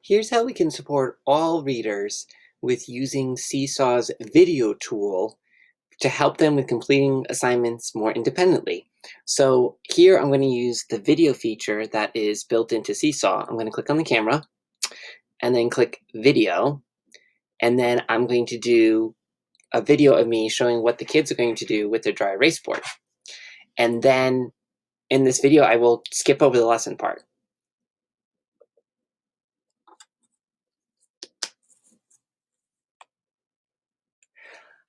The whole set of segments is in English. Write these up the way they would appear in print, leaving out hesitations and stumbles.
Here's how we can support all readers with using Seesaw's video tool to help them with completing assignments more independently. So here I'm going to use the video feature that is built into Seesaw. I'm going to click on the camera and then click video. And then I'm going to do a video of me showing what the kids are going to do with their dry erase board. And then in this video, I will skip over the lesson part.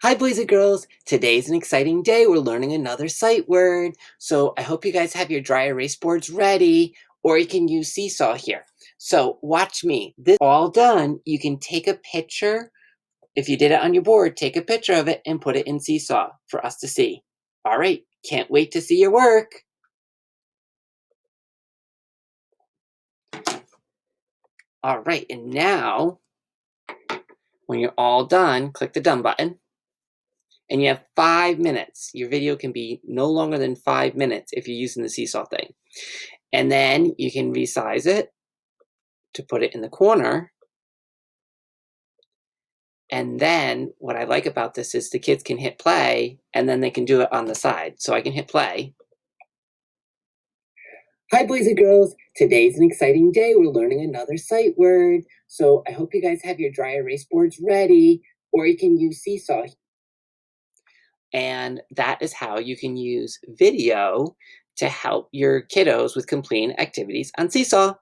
Hi, boys and girls. Today's an exciting day. We're learning another sight word. So I hope you guys have your dry erase boards ready, or you can use Seesaw here. So watch me. This all done. You can take a picture. If you did it on your board, take a picture of it and put it in Seesaw for us to see. All right. Can't wait to see your work. All right. And now, when you're all done, click the done button. And you have 5 minutes. Your video can be no longer than 5 minutes if you're using the Seesaw thing. And then you can resize it to put it in the corner. And then what I like about this is the kids can hit play and then they can do it on the side. So I can hit play. Hi, boys and girls. Today's an exciting day. We're learning another sight word. So I hope you guys have your dry erase boards ready, or you can use Seesaw. And that is how you can use video to help your kiddos with completing activities on Seesaw.